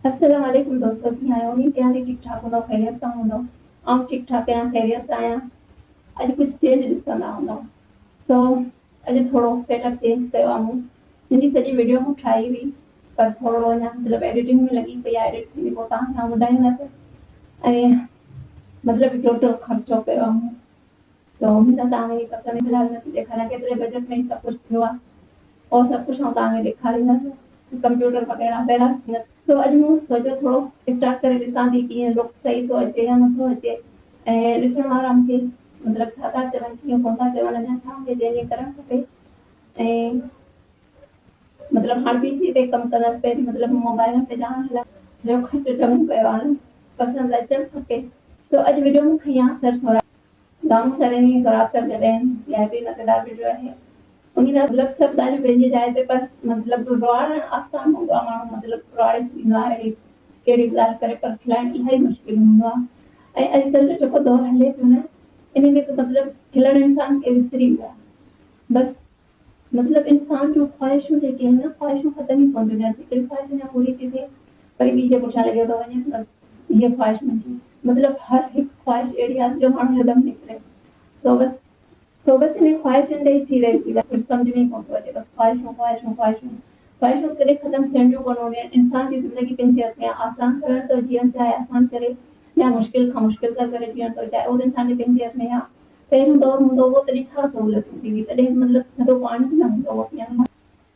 अस्सलाम वालेकुम दोस्तों, कीअं आहियो? उम्मीद कयां थी ठीक ठाक हूंदव, ख़ैरियत सां हूंदव। आउं ठीक ठाक आहियां, ख़ैरियत सां आहियां। अॼु कुझु चेंज ॾिसंदा हूंदव। सो अॼु थोरो सेटअप चेंज कयो आहे मूं। मुंहिंजी सॼी वीडियो मूं ठाही हुई, पर थोरो अञा मतिलबु एडिटिंग में लॻी पई आहे। एडिट थी पोइ तव्हांखे ॿुधाईंदसि। ऐं मतिलबु टोटल ख़र्चो कयो आहे मूं। सो उम्मीद आहे तव्हांखे पसंदि फ़िलहाल नथी ॾेखारियां, केतिरे बजट में सभु कुझु थियो आहे और सभु कुझु आउं तव्हांखे ॾेखारींदसि, कंप्यूटर वग़ैरह पहिरां। सो अॼु मूं सोचियो थोरो स्टार्ट करे ॾिसां थी कीअं लुक सही थो अचे या नथो अचे, ऐं ॾिसण वारा मूंखे मतिलबु छा था चवनि, कीअं कोन था चवनि, अञा छा मूंखे चेंज करणु खपे। ऐं मतिलबु हाणे पीसी ते कमु कंदसि, पहिरीं मतिलबु मोबाइल ते जाम हलाए जो ख़र्चु चङो कयो आहे, पसंदि अचणु खपे। सो अॼु वीडियो में खई आहे सर सोराब गामो सरेनी सोराब सर जॾहिं VIP मक़दार वीडियो आहे। उन मतिलबु सभु ॻाल्हियूं पंहिंजी जाइ ते, पर मतिलबु रुआणु आसान हूंदो आहे। माण्हू मतिलबु रुआणे छॾींदो आहे अहिड़ी कहिड़ी ॻाल्हि करे, पर खिलाइणु इलाही मुश्किल हूंदो आहे। ऐं अॼुकल्ह जो जेको दौरु हले पियो न, इन में त मतिलबु खिलण इंसान खे विसरी वियो आहे। बसि मतिलबु इंसान जूं ख़्वाहिशूं जेके आहिनि न, ख़्वाहिशूं ख़तम ई कोन थियूं थियनि। हिकिड़ी ख़्वाहिश अञा पूरी थी थिए, वरी ॿी जे पुठियां लॻियो थो वञे, बसि हीअ ख़्वाहिश मुंहिंजी। मतिलबु हर हिकु ख़्वाहिश अहिड़ी आहे जो माण्हू जो दम निकिरे। सो बसि इन ख़्वाहिशुनि ते ई थी रहिजी आहे, कुझु सम्झ में ई कोन थो अचे। बसि ख़्वाहिशूं ख़्वाहिशूं ख़्वाहिशूं ख़्वाहिशूं कॾहिं ख़तमु थियण जूं कोन हूंदियूं आहिनि। इंसान जी ज़िंदगी पंहिंजे हथ में आहे। आसान करणु थो जीअण चाहे आसान करे, या मुश्किल खां मुश्किल था करे जीअण थो चाहे, उहो इंसान जे पंहिंजे हथ में आहे। पहिरियों दौरु हूंदो हुओ तॾहिं छा सहूलियतूं थी हुई, तॾहिं मतिलबु थधो पाणी बि न हूंदो हुओ पीअण लाइ।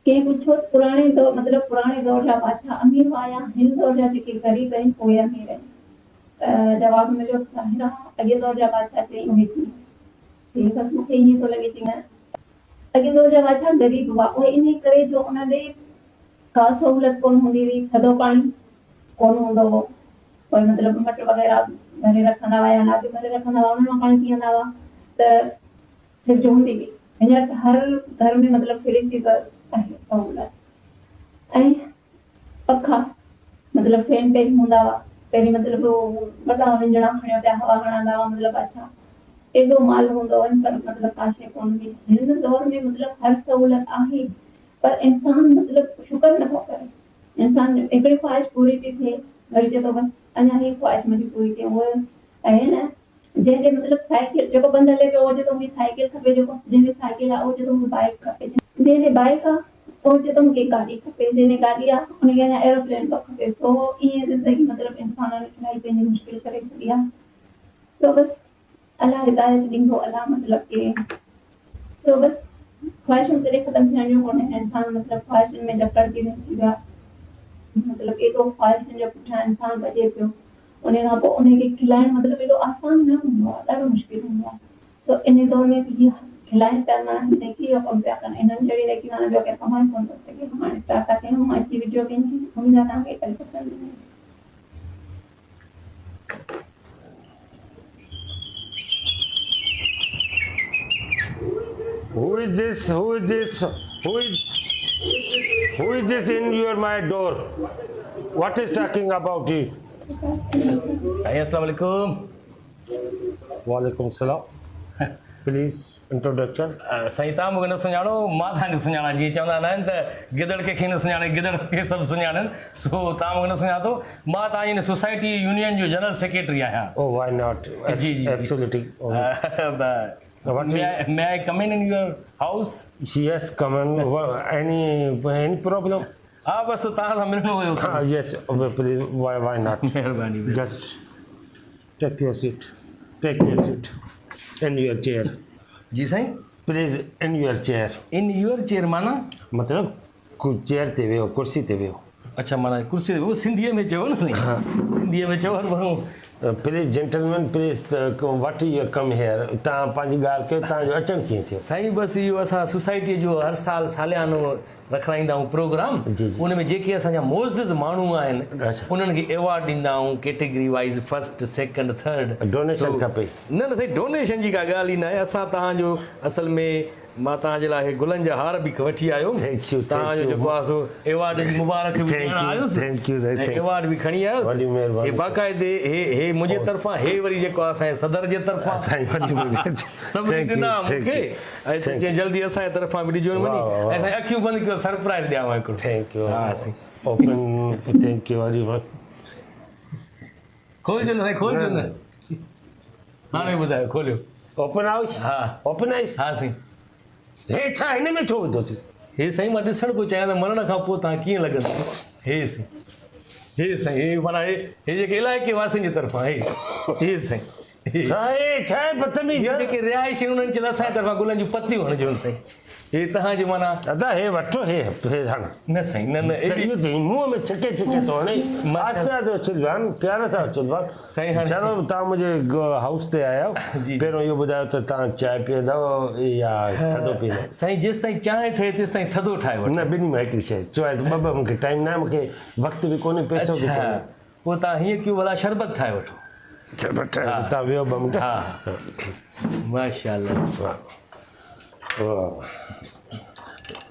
कंहिं पुछो पुराणे दौर मतिलबु पुराणे दौर जा बादशाह अमीर हुआ या हिन दौर जा जेके ग़रीब आहिनि उहे अमीर आहिनि? जवाबु मिलियो ज़ाहिर आहे, अॻे दौर जा बादशाह चई उहे थी। जी बसि मूंखे ईअं थो लॻे चई अॻे दौर जा बादशाह ग़रीब हुआ, उहे इन करे जो उन ॾे का सहूलियत कोन हूंदी हुई, थधो पाणी कोन हूंदो हो। कोई मतिलबु मट वग़ैरह भरे रखंदा हुआ या नाग भरे रखंदा हुआ, उन मां पाणी पीअंदा हुआ त फ्रिज हूंदी हुई। हींअर त हर घर में मतिलबु फ्रिज जी आहे सहूलियत। ऐं पखा मतिलबु फैन पहिरीं हूंदा हुआ। पहिरीं मतिलबु वॾा विञणा खणियो पिया हवा हणंदा हुआ, मतिलबु अच्छा एॾो माल हूंदो हुओ, पर मतिलबु का शइ कोन हुई। हिन दौर में मतिलबु हर सहूलियत आहे, पर इंसान मतिलबु शुक्र नथो करे। इंसान हिकिड़ी ख़्वाहिश पूरी थी थिए, वरी चए थो बसि अञा ही ख़्वाहिश मुंहिंजी पूरी थिए। उहो आहे न जंहिंखे मतिलबु साइकिल जेको बंदि हले पियो, उहो चए थो मूंखे साइकिल खपे। जेको जंहिंखे साइकिल आहे उहो चए थो मूंखे बाइक खपे। जंहिंखे बाइक आहे उहो चए थो मूंखे गाॾी खपे। जंहिंखे गाॾी आहे उनखे अञा एरोप्लेन थो खपे। सो ईअं ज़िंदगी मतिलबु इंसाननि इलाही पंहिंजी मुश्किल करे छॾी आहे। सो बसि अलाह हिदायत ॾींदो, अलाह मतिलबु के सो बसि ख़्वाहिशूं कॾहिं ख़तमु थियण जूं कोन आहिनि। इंसान मतिलबु ख़्वाहिशुनि में जकड़जी रहिजी वियो आहे। मतिलबु एॾो ख़्वाहिशुनि जे पुठियां इंसान भॼे पियो, उन खां पोइ उनखे खिलाइणु मतिलबु एॾो आसान न हूंदो आहे, ॾाढो मुश्किल हूंदो आहे। सो इन दौर में बि खिलाइनि पिया, माना नेकी जो कमु पिया कनि। इन्हनि जहिड़ी नेकी माना ॿियो केरु कमाए कोन थो सघे। हाणे स्टार्ट था कयूं अची वीडियो पंहिंजी, उम्मीद आहे तव्हांखे कल्ह पसंदि ईंदी। Who is this? Who is this? Who is this in your my door? What is talking about it? Assalamu alaikum. Walaikum salam. Please introduction. Saita mugana sunyano madhani sunyana ji chawda nan ta gidad ke khine sunyane gidad ke sab sunyanan. So ta mugana sunyato ma ta in society union jo general secretary aya. Oh, why not? Absolutely. May I come in your house? Yes, come on. Any problem? हाँ बस तो ताज़ा मिलने हुए हो। Yes, please. Why not? मेहरबानी। Just take your seat. Take your seat. In your chair. जी सही? Please in your chair. In your chair माना? मतलब कुछ चेयर ते वेहो, कुर्सी ते वेहो। अच्छा माना कुर्सी ते वो सिंधी में चवो ना? हाँ। सिंधी में चवो और Please gentlemen, please what you come here? तव्हां पंहिंजी ॻाल्हि कयो, तव्हांजो अचणु कीअं थियो? साईं बस इहो असां सोसाइटी जो हर साल सालियानो रखराईंदा आहियूं प्रोग्राम। उन में जेके असांजा मोज़िज़ माण्हू आहिनि उन्हनि खे अवॉर्ड ॾींदा आहियूं category wise, first second third. Donation खपे? न न साईं डोनेशन जी का ॻाल्हि ई न आहे। असां तव्हांजो असल में मां तव्हांजे लाइ गुलनि जा हार बि वठी आयो तव्हांजो जेको आहे सो एवॉर्ड जी मुबारक बि आयुसि एवॉर्ड बि खणी आयुसि हे बाक़ाइदे हे मुंहिंजे तरफ़ां हे वरी जेको आहे असांजे सदर जे तरफ़ां सभु ॾिना मूंखे ऐं त चई जल्दी असांजे तरफ़ां बि ॾिजो वञी ऐं असांजी अखियूं बंदि कयो सरप्राइज़ ॾियांव हिकिड़ो थैंक यू हा open thank you very much खोलिजो न साईं खोलिजो न हाणे ॿुधायो खोलियो ओपन हाउस हा ओपन हाउस हा साईं हे छा हिन में छो विधो अथई हे साईं मां ॾिसण पियो चाहियां त मरण खां पोइ तव्हां कीअं लॻंदो हे साईं हे साईं हे माना हे जेके इलाइक़े वासियुनि जे तरफ़ां हे साईं छा आहे बदतमीज़ जेके रिहाइश आहिनि उन्हनि चयो असांजे तरफ़ां गुलनि जूं पतियूं हणिजो साईं हे तव्हांजी माना दादा हे वठो हे हाणे न साईं न इहो मुंहं में छिके थो हाणे आस्ते चइबो आहे प्यार सां चइबो आहे साईं हाणे चलो तव्हां मुंहिंजे हाउस ते आया आहियो पहिरियों इहो ॿुधायो त तव्हां चांहि पीअंदव या थधो पीअंदव साईं जेसि ताईं चांहि ठहे तेसि ताईं थधो ठाहे वठो न ॿिन्ही मां हिकिड़ी शइ चवाए थो ॿ मूंखे टाइम न आहे मूंखे वक़्तु बि कोन्हे पैसो बि कोन्हे पोइ तव्हां हीअं कयो भला शरबत ठाहे वठो तव्हां वियो ॿ मिंट हा माशाअल्लाह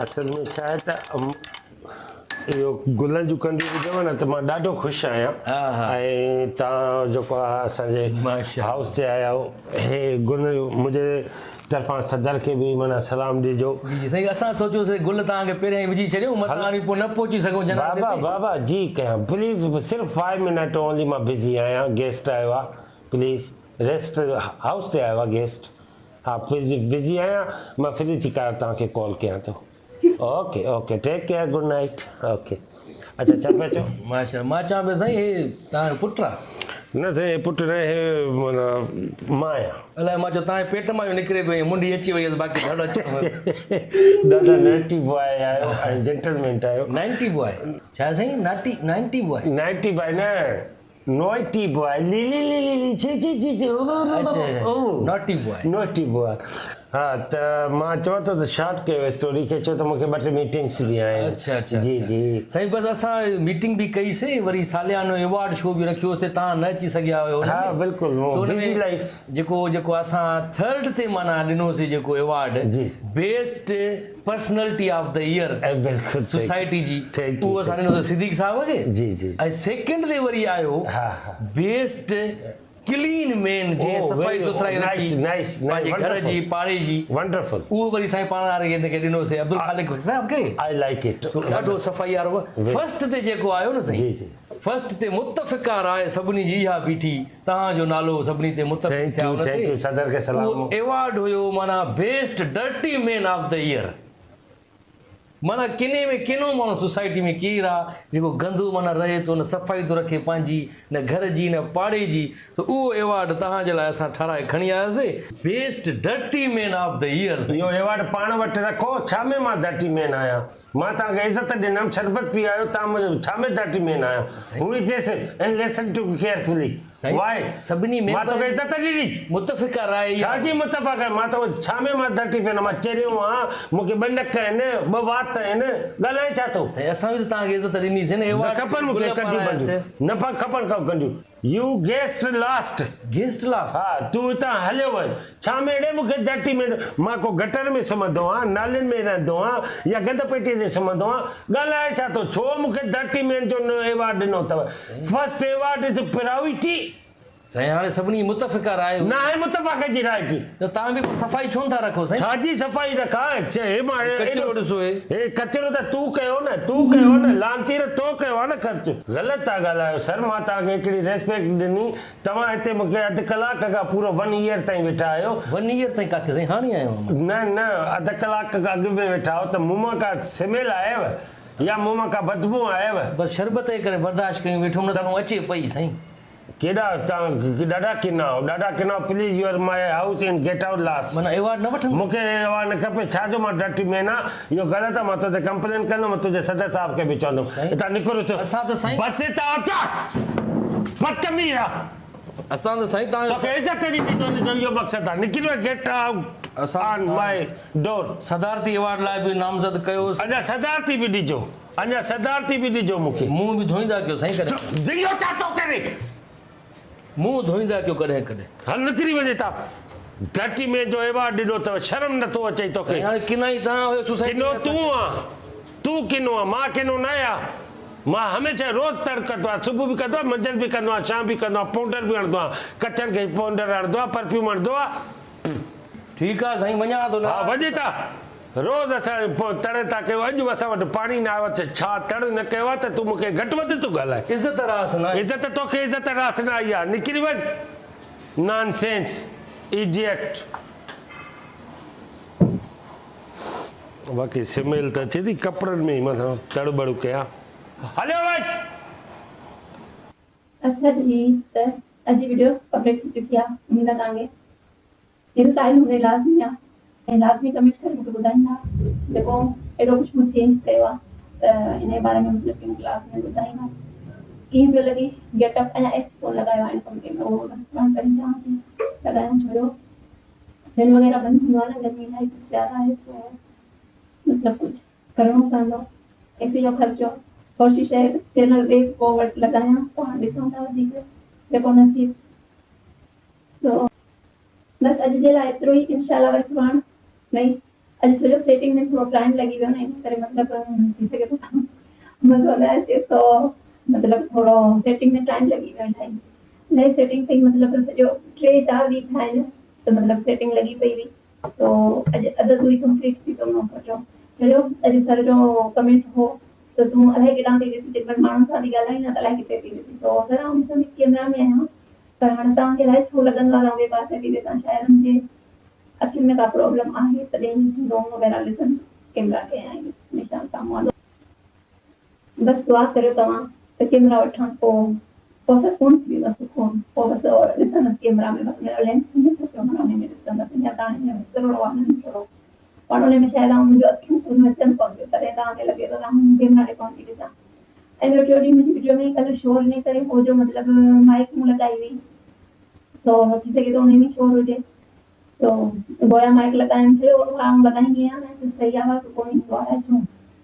असल में छा आहे त इहो गुलनि जूं कंडियूं ॿुधव न त मां ॾाढो ख़ुशि आहियां ऐं तव्हां जेको आहे असांजे हाउस ते आया आहियो हे गुल मुंहिंजे तरफ़ां सदर खे बि माना सलाम ॾिजो साईं असां सोचियोसीं गुल तव्हांखे पहिरियां ई विझी छॾियूं मथां वरी पोइ न पहुची सघूं बाबा बाबा जी कयां प्लीज़ सिर्फ़ु 5 मिनट ओनली मां बिज़ी आहियां गेस्ट आयो आहे प्लीज़ रेस्ट हाउस ते आयो आहे गेस्ट हा प्लीज़ बिज़ी आहियां मां फ्री थी करे तव्हांखे कॉल कयां थो okay okay take care good night okay अच्छा छा पिया चओ माशा मां चवां पियो साईं हे तव्हांजो पुटु आहे न साईं पुटु न हे माना मां आहियां अलाए मां चयो तव्हांजे पेट मां निकिरे पियो मुंडी अची वई बाक़ी ॾाढो ॾाढा नैटी बॉय आयो ऐं जेंटलमैन आयो 90 बॉय छा साईं 90 बॉय 90 बॉय न नॉटी बॉय ली नॉटी बॉय हा त मां चवां थो त शॉर्ट कयो स्टोरी खे छो त मूंखे ॿ टे मीटिंग्स बि आहिनि अच्छा जी जी साईं बसि असां मीटिंग बि कईसीं वरी सालियानो एवॉर्ड शो बि रखियोसीं तव्हां न अची सघिया हुयो हा बिल्कुलु बिज़ी लाइफ जेको असां 3rd ते माना ॾिनोसीं जेको एवॉर्ड जी best personality of the year बिल्कुलु सोसाइटी जी उहो असां ॾिनोसीं सिद्दीक़ साहिब खे जी जी ऐं 2nd ते वरी आयो बेस्ट क्लीन मैन जे सफ़ाई सुथराई रखी पंहिंजे घर जी पाड़े जी वंडरफुल उहो वरी साईं पाण वारे खे ॾिनोसीं अब्दुल खालिक साहिब खे आई लाइक इट ॾाढो सफ़ाई वारो फर्स्ट ते जेको आयो न साईं जी फर्स्ट ते मुतफ़िका राय सभिनी जी इहा बीठी तव्हांजो नालो सभिनी ते मुतफ़िक़ थिया सदर खे सलाम एवॉर्ड हुयो माना best dirty man of the year माना किने में किनो माण्हू सोसाइटी में केरु आहे जेको गंदो माना रहे थो न सफ़ाई थो रखे पंहिंजी न घर जी न पाड़े जी त उहो एवॉर्ड तव्हांजे लाइ असां ठाराए खणी आयासीं best dirty man of the year इहो एवॉर्ड पाण वटि रखो छा में मां डर्टी मैन आहियां मां तव्हांखे इज़त ॾिनमि शरबत पी आयो तव्हां मुंहिंजो छा में डर्टी मैन आहियां who is and listen to carefully why सभिनी में मां तोखे इज़त ॾिनी मुतफ़िका राय छा जी मुतफ़िका मां त छा में मां डर्टी मैन मां चरियो आहियां मूंखे 2 नक आहिनि 2 वात आहिनि ॻाल्हाए छा थो असां बि तव्हांखे इज़त ॾिनीसीं न एवॉर्ड खपनि मूंखे कंडियूं न खपनि कंडियूं यू गेस्ट लास्ट हा तूं हितां हलियो वञ छा में अहिड़े मूंखे डर्टी में मां को गटर में सुम्हंदो आहियां नालियुनि में रहंदो आहियां या गंद पेटीअ ते सुम्हंदो आहियां ॻाल्हाए छा थो छो मूंखे डर्टी मैन जो एवॉर्ड ॾिनो अथव फर्स्ट एवॉर्ड इज प्रायोरिटी साईं हाणे सभिनी मुतफ़िका राय न आहे मुतफ़िक़े जी राय जी त तव्हां बि सफ़ाई छो नथा रखो साईं छा जी सफ़ाई रखां कचिरो ॾिसो हे कचिरो त तूं कयो न लांतीर तो कयो आहे न ख़र्च ग़लति था ॻाल्हायो सर मां तव्हांखे हिकिड़ी रेस्पेक्ट ॾिनी तव्हां हिते मूंखे अधु कलाक खां पूरो 1 ईयर ताईं वेठा आहियो 1 ईयर ताईं किथे साईं हाणे आयो न अधु कलाक खां अॻु में वेठा आहियो त मुंहं खां स्मेल आयव या मुंहं खां बदबू आयव बसि शरबत जे करे बर्दाश्त कयूं वेठो न त अचे पई साईं केॾा तव्हां ॾाढा किना please your my house in get out last माना एवॉर्ड न वठो मूंखे एवॉर्ड न खपे छाजो मां डर्टी मैन आहे इहो ग़लति आहे मां तोते कंप्लेन कंदुमि तुंहिंजे सदर साहिब खे बि चवंदुमि हितां निकिरो थियो असां त साईं बसि हितां अचा बदतमीज़ आहे असां त साईं तव्हांखे इज़त ॾिनी जो इहो मक़सदु आहे निकिरो get out on my door सदारती एवॉर्ड लाइ बि नामज़द कयो अञा सदारती बि ॾिजो मूंखे मुंहुं बि धोईंदा कयो साईं कॾहिं इहो छा थो करे मुंहुं धोईंदा कयो कॾहिं हल निकिरी वञे था 30 में जो एवार्ड ॾिनो अथव शर्म नथो अचे तोखे किना ई तव्हां हुयो सोसाइटी किनो तूं किनो आहे मां किनो न आहियां मां हमेशह रोज़ तड़ कंदो आहियां सुबुह बि कंदो आहियां मंझंदि बि कंदो आहियां शाम बि कंदो आहियां पाउडर बि हणंदो आहियां कचनि खे पाउडर हणंदो आहे परफ्यूम हणंदो आहे ठीकु आहे साईं वञा थो हा वञे था रोज़ असां तड़े था कयो अॼु असां वटि पाणी न आयो आहे छा तड़ न कयो आहे त तूं मूंखे घटि वधि तूं ॻाल्हाए इज़त रास न इज़त तोखे इज़त रास न आई आहे निकिरी वञ नॉनसेंस इडियट बाक़ी स्मेल त अचे थी कपिड़नि में माना तड़बड़ कया हलो वञ अच्छा जी त अॼु वीडियो पब्लिक थी चुकी आहे उम्मीद आहे तव्हांखे दिलि ताईं हूंदे लाज़मी आहे ऐं लाज़मी कमेंट करे मूंखे ॿुधाईंदा जेको एॾो कुझु मूं चेंज कयो आहे त इन जे बारे में मतिलबु किन क्लास में ॿुधाईंदा कीअं पियो लॻे गेटअप अञा एस कोन लॻायो आहे इनकम में उहो करे चाहियां थी लॻायूं छो फैन वग़ैरह बंदि थींदो आहे न गर्मी इलाही कुझु ज़्यादा आहे सो मतलब कुछ करणो पवंदो ऐसे जो ख़र्चो कोशिश है चैनल पे फॉरवर्ड लगाया तो हाँ ॾिसूं था वधीक जेको नसीब सो बस अॼु जे लाइ एतिरो ई इंशाल्लाह वरी सुभाणे नहीं अॼु छो जो सेटिंग में थोरो टाइम लॻी वियो न इन करे मतिलबु थी सघे थो मज़ो न अचे तो मतिलबु थोरो सेटिंग में टाइम लॻी वियो इलाही नई सेटिंग थी मतिलबु सॼो 3-4 वीक ठाहिनि त मतिलबु सेटिंग लॻी पई हुई तो अॼु अधु पूरी कंप्लीट थी तो मां सोचियो चलो अॼु सर जो कमेंट हो तो तूं अलाए केॾां थी ॾिसी जेकॾहिं माण्हुनि सां थी ॻाल्हाई न त अलाए किथे थी ॾिसी तो सर आउं ॾिसंदी कैमरा में आहियां पर हाणे तव्हांखे अलाए छो लॻंदो आहे ॿिए पासे थी ॾिसां शायदि मुंहिंजे अखियुनि में का प्रॉब्लम आहे तॾहिं रोम वग़ैरह ॾिसनि कैमरा खे ऐं निशान साम्हूं वारो बसि दुआ करियो तव्हां त कैमरा वठां पोइ सुकून थी वेंदो सुकून पोइ बसि ॾिसंदसि कैमरा में बसि लेंस कैमरा में ॾिसंदसि या तव्हां थोरो पाण उन में शायदि मुंहिंजो अखियूं पूरी अचनि कोन थियूं तॾहिं तव्हांखे लॻे थो तव्हां कैमरा ॾे कोन थी ॾिसां ऐं ॿियो टियों ॾींहुं मुंहिंजी वीडियो में कल्ह शोर इन करे हो जो मतिलबु माइक मूं लॻाई हुई तो थी सघे थो उन में शोर हुजे तो बोया माइक लॻाइण थियो आउं लॻाईंदी आहियां न सही आवाज़ कोन ईंदो आहे छो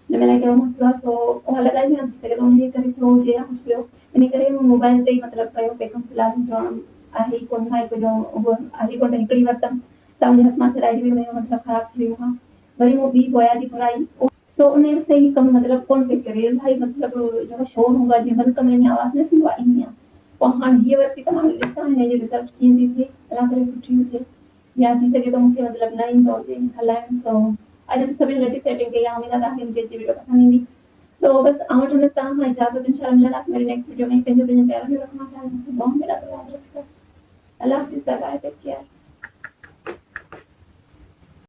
हिन में कहिड़ो मसइलो आहे सो उहा लॻाईंदी आहियां थी सघे थो उन जे करे थियो हुजे या कुझु ॿियो इन करे मोबाइल ते ई मतिलबु कयो पेकम फ़िलहालु चवणु आहे ई कोन माइक जो उहो आहे कोन हिकिड़ी वरितमि त मुंहिंजे हथ मां छॾाइजी वई हुनजो मतिलबु ख़राबु थी वियो आहे वरी उहो ॿी बोया जी घुराई सो उन सही कमु मतिलबु कोन पियो करे इलाही मतिलबु जेको शोर हूंदो आहे जीअं बंदि कमरे में आवाज़ न थींदो आहे ईअं पोइ हाणे हीअ वरिती त हाणे ॾिसां हिन जी रिज़ल्ट कीअं थी थिए अला करे सुठी हुजे या थी सघे थो मूंखे मतिलबु न ईंदो हुजे हलाइण तो अॼु त सभिनी गॾु सेटिंग कई आहे उमेद आहे तव्हांखे मुंहिंजी वीडियो पसंदि ईंदी तो बसि आउं वठंदसि तव्हां खां इजाज़त इंशाल्लाह मिलंदासीं मेरी नेक्स्ट वीडियो में पंहिंजो प्यार बि रखणु चाहियां अल्लाह हाफ़िज़ बाय टेक केयर